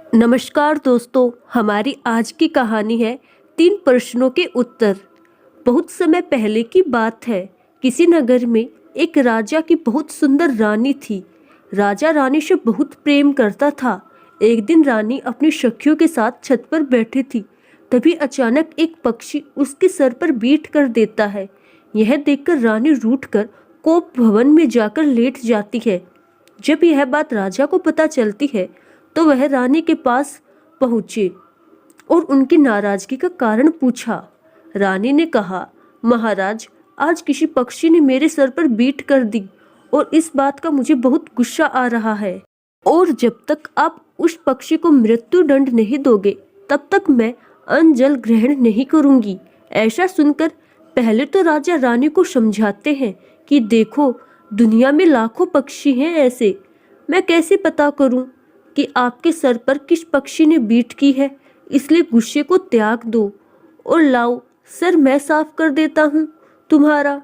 नमस्कार दोस्तों, हमारी आज की कहानी है 3 प्रश्नों के उत्तर। बहुत समय पहले की बात है। किसी नगर में एक राजा की बहुत सुंदर रानी थी। राजा रानी से बहुत प्रेम करता था। एक दिन रानी अपनी सखियों के साथ छत पर बैठी थी। तभी अचानक एक पक्षी उसके सर पर बीट कर देता है। यह देखकर रानी रूठकर कोप भवन में जाकर लेट जाती है। जब यह बात राजा को पता चलती है तो वह रानी के पास पहुंचे और उनकी नाराजगी का कारण पूछा। रानी ने कहा, महाराज, आज किसी पक्षी ने मेरे सर पर बीट कर दी और इस बात का मुझे बहुत गुस्सा आ रहा है, और जब तक आप उस पक्षी को मृत्यु दंड नहीं दोगे तब तक मैं अन्न जल ग्रहण नहीं करूंगी। ऐसा सुनकर पहले तो राजा रानी को समझाते हैं कि देखो, दुनिया में लाखों पक्षी हैं ऐसे, मैं कैसे पता करूं कि आपके सर पर किस पक्षी ने बीट की है। इसलिए गुस्से को त्याग दो और लाओ, सर मैं साफ कर देता हूँ तुम्हारा।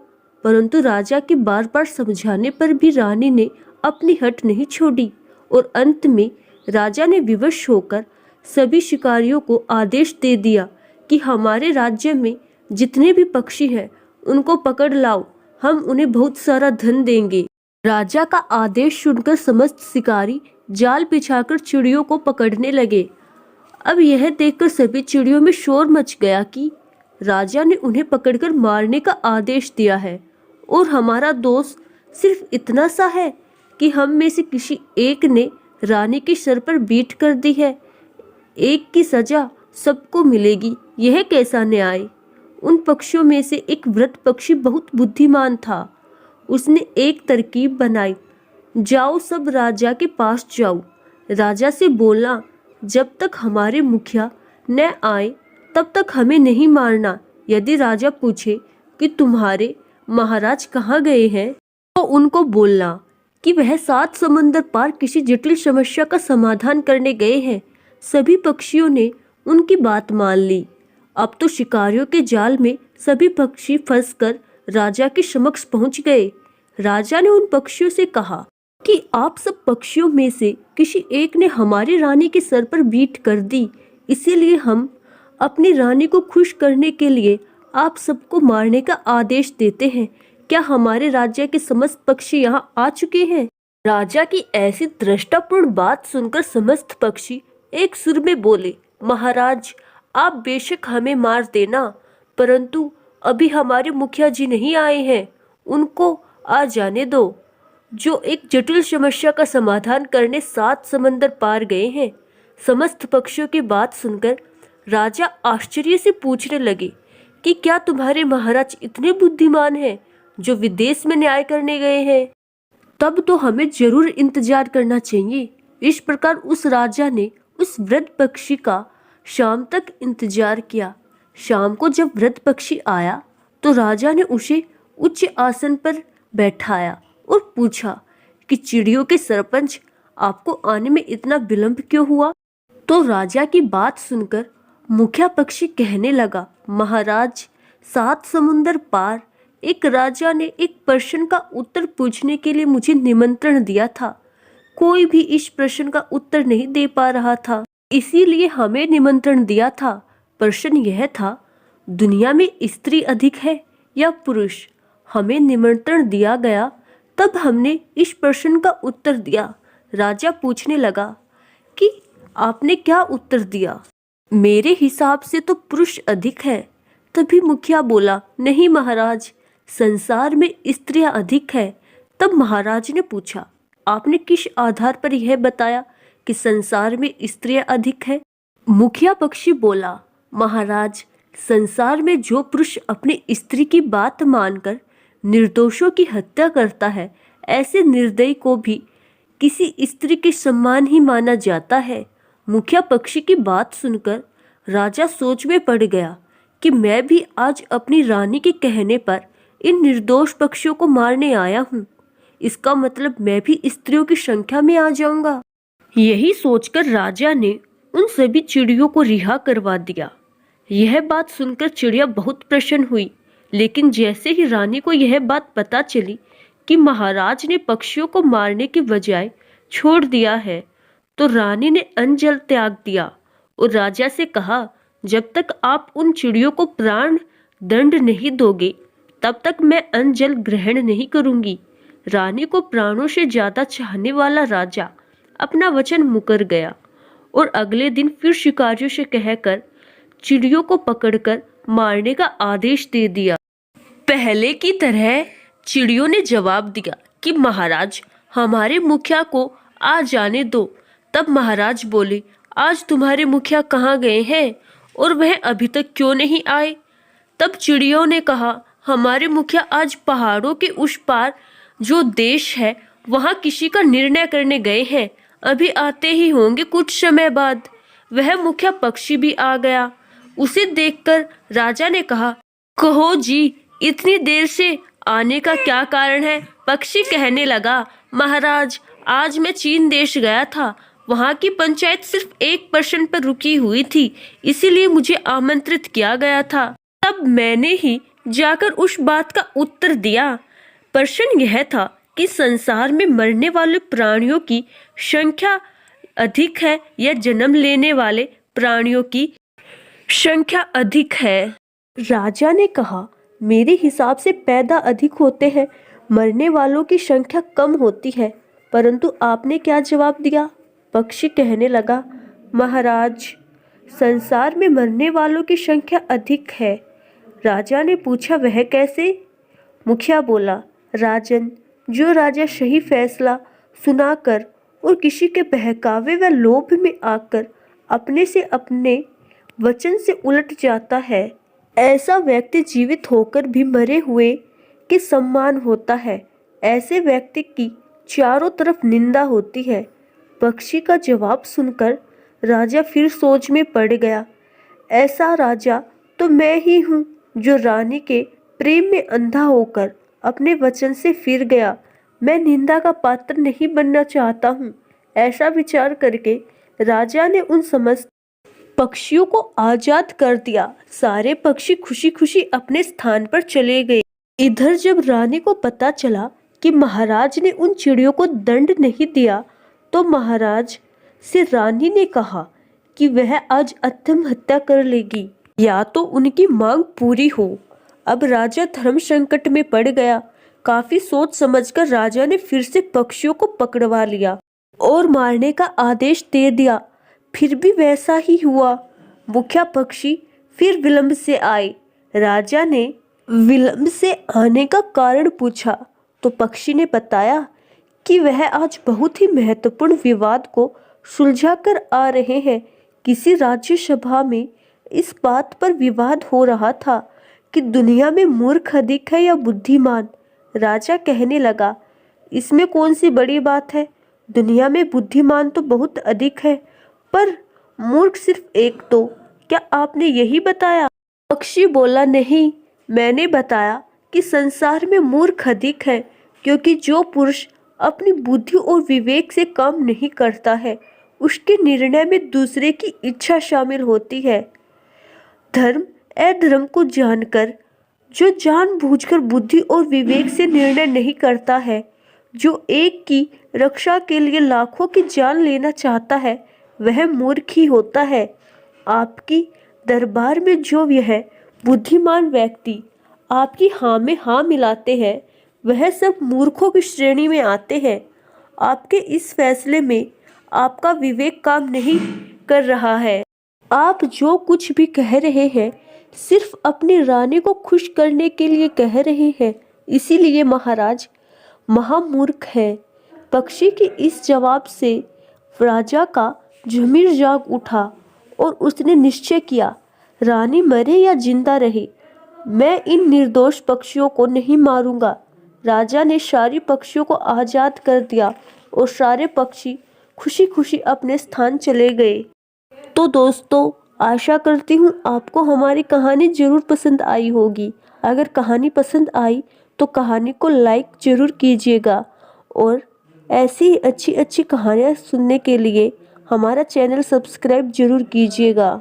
परंतु राजा के बार बार समझाने पर भी रानी ने अपनी हट नहीं छोड़ी और अंत में राजा ने विवश होकर सभी शिकारियों को आदेश दे दिया कि हमारे राज्य में जितने भी पक्षी हैं उनको पकड़ लाओ, हम उन्हें बहुत सारा धन देंगे। राजा का आदेश सुनकर समस्त शिकारी जाल बिछाकर चिड़ियों को पकड़ने लगे। अब यह देखकर सभी चिड़ियों में शोर मच गया कि राजा ने उन्हें पकड़कर मारने का आदेश दिया है और हमारा दोष सिर्फ इतना सा है कि हम में से किसी एक ने रानी के सर पर बीट कर दी है। एक की सजा सबको मिलेगी, यह कैसा न्याय। उन पक्षियों में से एक वृद्ध पक्षी बहुत बुद्धिमान था। उसने एक तरकीब बनाई। जाओ, सब राजा के पास जाओ, राजा से बोलना जब तक हमारे मुखिया न आए तब तक हमें नहीं मारना। यदि राजा पूछे कि तुम्हारे महाराज कहाँ गए हैं तो उनको बोलना कि वह 7 समंदर पार किसी जटिल समस्या का समाधान करने गए हैं। सभी पक्षियों ने उनकी बात मान ली। अब तो शिकारियों के जाल में सभी पक्षी फंसकर राजा के समक्ष पहुंच गए। राजा ने उन पक्षियों से कहा कि आप सब पक्षियों में से किसी एक ने हमारी रानी के सर पर बीट कर दी, इसीलिए हम अपनी रानी को खुश करने के लिए आप सबको मारने का आदेश देते हैं। क्या हमारे राज्य के समस्त पक्षी यहाँ आ चुके हैं? राजा की ऐसी दृष्टापूर्ण बात सुनकर समस्त पक्षी एक सुर में बोले, महाराज, आप बेशक हमें मार देना, परंतु अभी हमारे मुखिया जी नहीं आए हैं, उनको आ जाने दो, जो एक जटिल समस्या का समाधान करने 7 समंदर पार गए हैं। समस्त पक्षियों की बात सुनकर राजा आश्चर्य से पूछने लगे कि क्या तुम्हारे महाराज इतने बुद्धिमान हैं जो विदेश में न्याय करने गए हैं? तब तो हमें जरूर इंतजार करना चाहिए। इस प्रकार उस राजा ने उस वृद्ध पक्षी का शाम तक इंतजार किया। शाम को जब वृद्ध पक्षी आया तो राजा ने उसे उच्च आसन पर बैठाया और पूछा कि चिड़ियों के सरपंच, आपको आने में इतना विलंब क्यों हुआ? तो राजा की बात सुनकर मुखिया पक्षी कहने लगा, महाराज, 7 समुंदर पार एक राजा ने एक प्रश्न का उत्तर पूछने के लिए मुझे निमंत्रण दिया था। कोई भी इस प्रश्न का उत्तर नहीं दे पा रहा था, इसीलिए हमें निमंत्रण दिया था। प्रश्न यह था, दुनिया में स्त्री अधिक है या पुरुष? हमें निमंत्रण दिया गया, तब हमने इस प्रश्न का उत्तर दिया। राजा पूछने लगा कि आपने क्या उत्तर दिया? मेरे हिसाब से तो पुरुष अधिक है। तभी मुखिया बोला, नहीं महाराज, संसार में स्त्रियां अधिक है। तब महाराज ने पूछा, आपने किस आधार पर यह बताया कि संसार में स्त्रियां अधिक है? मुखिया पक्षी बोला, महाराज, संसार में जो पुरुष अपनी स्त्री की बात मानकर निर्दोषों की हत्या करता है, ऐसे निर्दयी को भी किसी स्त्री के सम्मान ही माना जाता है। मुखिया पक्षी की बात सुनकर राजा सोच में पड़ गया कि मैं भी आज अपनी रानी के कहने पर इन निर्दोष पक्षियों को मारने आया हूँ। इसका मतलब मैं भी स्त्रियों की संख्या में आ जाऊंगा। यही सोचकर राजा ने उन सभी चिड़ियों को रिहा करवा दिया। यह बात सुनकर चिड़िया बहुत प्रसन्न हुई, लेकिन जैसे ही रानी को यह बात पता चली कि महाराज ने पक्षियों को मारने के बजाय छोड़ दिया है, तो रानी ने अन्न जल त्याग दिया और राजा से कहा, जब तक आप उन चिड़ियों को प्राण दंड नहीं दोगे तब तक मैं अन्न जल ग्रहण नहीं करूंगी। रानी को प्राणों से ज्यादा चाहने वाला राजा अपना वचन मुकर गया और अगले दिन फिर शिकारियों से कहकर चिड़ियों को पकड़कर मारने का आदेश दे दिया। पहले की तरह चिड़ियों ने जवाब दिया कि महाराज, हमारे मुखिया को आ जाने दो। तब महाराज बोले, आज तुम्हारे मुखिया कहाँ गए हैं और वह अभी तक क्यों नहीं आए? तब चिड़ियों ने कहा, हमारे मुखिया आज पहाड़ों के उस पार जो देश है वहाँ किसी का निर्णय करने गए हैं, अभी आते ही होंगे कुछ समय बाद। वह मुखिया पक्षी भी आ गया। उसे देखकर राजा ने कहा, कहो जी, इतनी देर से आने का क्या कारण है? पक्षी कहने लगा, महाराज, आज मैं चीन देश गया था, वहाँ की पंचायत सिर्फ 1% पर रुकी हुई थी, इसीलिए मुझे आमंत्रित किया गया था। तब मैंने ही जाकर उस बात का उत्तर दिया। प्रश्न यह था कि संसार में मरने वाले प्राणियों की संख्या अधिक है या जन्म लेने वाले प्राणियों की संख्या अधिक है? राजा ने कहा, मेरे हिसाब से पैदा अधिक होते हैं, मरने वालों की संख्या कम होती है। परंतु आपने क्या जवाब दिया? पक्षी कहने लगा, महाराज, संसार में मरने वालों की संख्या अधिक है। राजा ने पूछा, वह कैसे? मुखिया बोला, राजन, जो राजा सही फैसला सुनाकर और किसी के बहकावे व लोभ में आकर अपने से अपने वचन से उलट जाता है, ऐसा व्यक्ति जीवित होकर भी मरे हुए के सम्मान होता है। ऐसे व्यक्ति की चारों तरफ निंदा होती है। पक्षी का जवाब सुनकर राजा फिर सोच में पड़ गया। ऐसा राजा तो मैं ही हूँ जो रानी के प्रेम में अंधा होकर अपने वचन से फिर गया। मैं निंदा का पात्र नहीं बनना चाहता हूँ। ऐसा विचार करके राजा ने उन समस्त पक्षियों को आजाद कर दिया। सारे पक्षी खुशी खुशी अपने स्थान पर चले गए। इधर जब रानी को पता चला कि महाराज ने उन चिड़ियों को दंड नहीं दिया, तो महाराज से रानी ने कहा कि वह आज आत्महत्या कर लेगी या तो उनकी मांग पूरी हो। अब राजा धर्म संकट में पड़ गया। काफी सोच समझकर राजा ने फिर से पक्षियों को पकड़वा लिया और मारने का आदेश दे दिया। फिर भी वैसा ही हुआ। मुखिया पक्षी फिर विलंब से आए। राजा ने विलंब से आने का कारण पूछा तो पक्षी ने बताया कि वह आज बहुत ही महत्वपूर्ण विवाद को सुलझा कर आ रहे हैं। किसी राज्यसभा में इस बात पर विवाद हो रहा था कि दुनिया में मूर्ख अधिक है या बुद्धिमान। राजा कहने लगा, इसमें कौन सी बड़ी बात है? दुनिया में बुद्धिमान तो बहुत अधिक है, पर मूर्ख सिर्फ एक। तो क्या आपने यही बताया? पक्षी बोला, नहीं, मैंने बताया कि संसार में मूर्ख अधिक है, क्योंकि जो पुरुष अपनी बुद्धि और विवेक से काम नहीं करता है, उसके निर्णय में दूसरे की इच्छा शामिल होती है। धर्म अधर्म को जानकर जो जानबूझकर बुद्धि और विवेक से निर्णय नहीं करता है, जो एक की रक्षा के लिए लाखों की जान लेना चाहता है, वह मूर्ख ही होता है। आपकी दरबार में जो यह बुद्धिमान व्यक्ति आपकी हाँ में हाँ मिलाते हैं, वह सब मूर्खों की श्रेणी में आते हैं। आपके इस फैसले में आपका विवेक काम नहीं कर रहा है। आप जो कुछ भी कह रहे हैं सिर्फ अपनी रानी को खुश करने के लिए कह रहे हैं, इसीलिए महाराज महामूर्ख है। पक्षी के इस जवाब से राजा का ज़मीर जाग उठा और उसने निश्चय किया, रानी मरे या जिंदा रहे, मैं इन निर्दोष पक्षियों को नहीं मारूंगा। राजा ने सारे पक्षियों को आज़ाद कर दिया और सारे पक्षी खुशी खुशी अपने स्थान चले गए। तो दोस्तों, आशा करती हूँ आपको हमारी कहानी ज़रूर पसंद आई होगी। अगर कहानी पसंद आई तो कहानी को लाइक ज़रूर कीजिएगा और ऐसी ही अच्छी अच्छी कहानियाँ सुनने के लिए हमारा चैनल सब्सक्राइब ज़रूर कीजिएगा।